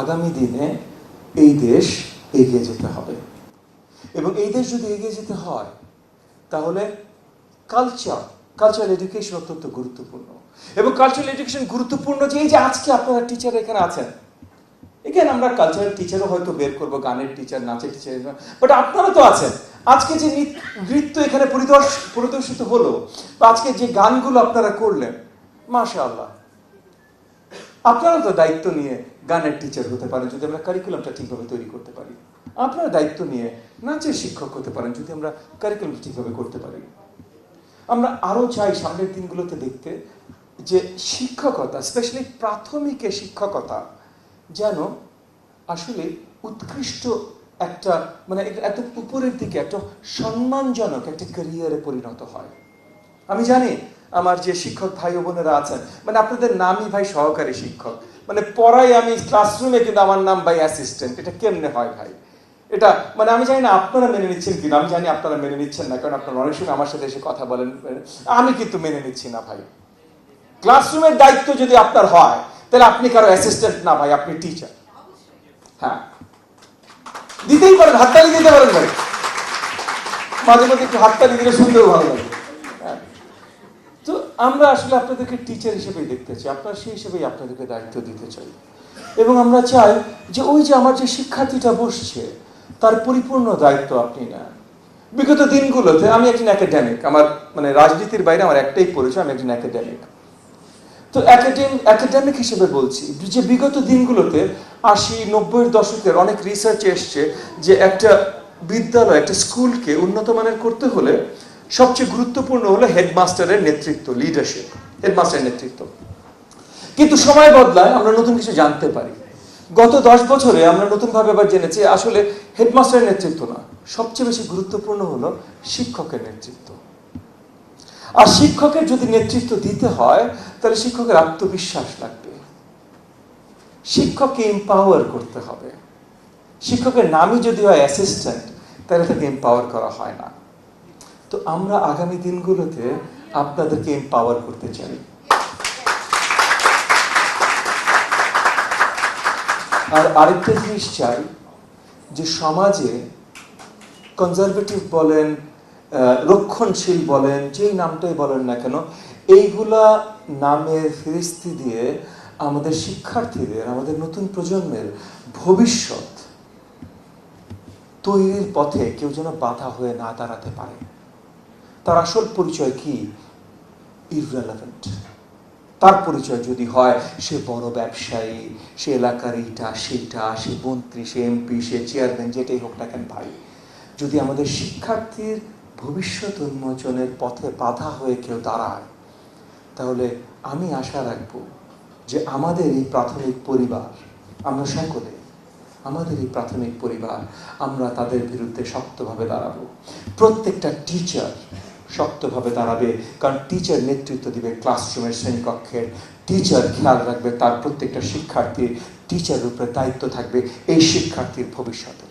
আগামী দিনে এই দেশ এগিয়ে যেতে হবে, এবং এই দেশ যদি এগিয়ে যেতে হয় তাহলে কালচারাল এডুকেশন অত্যন্ত গুরুত্বপূর্ণ। এবং কালচারাল এডুকেশন গুরুত্বপূর্ণ যে এই যে আজকে আপনারা টিচার এখানে আছেন, এখানে আমরা কালচারাল টিচারও হয়তো বের করবো, গানের টিচার, নাচের টিচার, বাট আপনারা তো আছেন। আজকে যে নৃত্য এখানে পরিদর্শিত হলো, বা আজকে যে গানগুলো আপনারা করলেন, মাশাআল্লাহ, আপনারা তো দায়িত্ব নিয়ে গানের টিচার হতে পারেন যদি আমরা কারিকুলামটা ঠিকভাবে তৈরি করতে পারি। আপনারা দায়িত্ব নিয়ে নাচের শিক্ষক হতে পারেন যদি আমরা কারিকুলামটা ঠিকভাবে করতে পারি। আমরা আরো চাই সামনের দিনগুলোতে দেখতে যে শিক্ষকতা, স্পেশালি প্রাথমিকের শিক্ষকতা যেন আসলে উৎকৃষ্ট একটা, মানে এত উপরের দিকে একটা সম্মানজনক একটা ক্যারিয়ারে পরিণত হয়। আমি জানি আমার যে শিক্ষক ভাই ও বোনেরা আছেন, মানে আপনাদের নামই ভাই সহকারী শিক্ষক, মানে পড়াই আমি ক্লাসরুমে, কিন্তু আমার নাম ভাই অ্যাসিস্ট্যান্ট। এটা কেমনে হয় ভাই? এটা মানে আমি জানি না আপনারা মেনে নিচ্ছেন কিনা, আমি জানি আপনারা মেনে নিচ্ছেন না, কারণ আপনারা অনেক সময় আমার সাথে এসে কথা বলেন, আমি কিন্তু মেনে নিচ্ছি না ভাই। ক্লাসরুমের দায়িত্ব যদি আপনার হয় তাহলে আপনি কারো অ্যাসিস্ট্যান্ট না ভাই, আপনি টিচার। হ্যাঁ, দিতেই পারেন, হাততালি দিতে পারেন ভাই, মাঝে মাঝে একটু হাততালি দিলে শুনতেও ভালো লাগে। তো আমরা আসলে আপনাদেরকে টিচার হিসেবেই দেখতে চাই, আপনারা সেই হিসেবেই আপনাদেরকে দায়িত্ব দিতে চাই। এবং আমরা চাই যে ওই যে আমার যে শিক্ষার্থীটা বসছে তার পরিপূর্ণ দায়িত্ব আপনি নেন। বিগত দিনগুলোতে আমি একজন একাডেমিক, আমার মানে রাজনীতির বাইরে আমার একটাই পরিচয়, আমি একজন একাডেমিক। তো একাডেমিক হিসেবে বলছি যে বিগত দিনগুলোতে 80-90-এর দশকের অনেক রিসার্চ এসছে যে একটা বিদ্যালয়, একটা স্কুলকে উন্নত মানের করতে হলে সবচেয়ে গুরুত্বপূর্ণ হলো হেডমাস্টারের নেতৃত্ব, লিডারশিপ, হেডমাস্টারের নেতৃত্ব। কিন্তু সময় বদলায়, আমরা নতুন কিছু জানতে পারি। গত 10 বছরে আমরা নতুনভাবে আবার জেনেছি আসলে হেডমাস্টারের নেতৃত্ব না, সবচেয়ে বেশি গুরুত্বপূর্ণ হলো শিক্ষকের নেতৃত্ব। আর শিক্ষকের যদি নেতৃত্ব দিতে হয় তাহলে শিক্ষকের আত্মবিশ্বাস লাগবে, শিক্ষককে এম্পাওয়ার করতে হবে। শিক্ষকের নামই যদি হয় অ্যাসিস্ট্যান্ট, তাহলে তাকে এম্পাওয়ার করা হয় না। তো আমরা আগামী দিনগুলোতে আপনাদেরকে এম্পাওয়ার করতে চাই। আর আরেকটা জিনিস চাই যে সমাজে কনজারভেটিভ বলেন, রক্ষণশীল বলেন, যেই নামটাই বলেন না কেন, এইগুলা নামের ফিরিস্তি দিয়ে আমাদের শিক্ষার্থীদের, আমাদের নতুন প্রজন্মের ভবিষ্যৎ তৈরির পথে কেউ যেন বাধা হয়ে না দাঁড়াতে পারে। তার আসল পরিচয় কি? ইররেলেভেন্ট। তার পরিচয় যদি হয় সে বড় ব্যবসায়ী, সে এলাকার এইটা সেটা, সে মন্ত্রী, সে এমপি, সে চেয়ারম্যান, যেটাই হোক না কেন ভাই, যদি আমাদের শিক্ষার্থীর ভবিষ্যৎ উন্মোচনের পথে বাধা হয়ে কেউ দাঁড়ায়, তাহলে আমি আশা রাখব যে আমাদের এই প্রাথমিক পরিবার, আমরা সকলে আমাদের এই প্রাথমিক পরিবার, আমরা তাদের বিরুদ্ধে শক্তভাবে দাঁড়াবো। প্রত্যেকটা টিচার শক্তভাবে দাঁড়াবে, কারণ টিচার নেতৃত্ব দিবে ক্লাসরুমের, শ্রেণীকক্ষের। টিচার খেয়াল রাখবে তার প্রত্যেকটা শিক্ষার্থীর, টিচারের উপরে দায়িত্ব থাকবে এই শিক্ষার্থীর ভবিষ্যতে।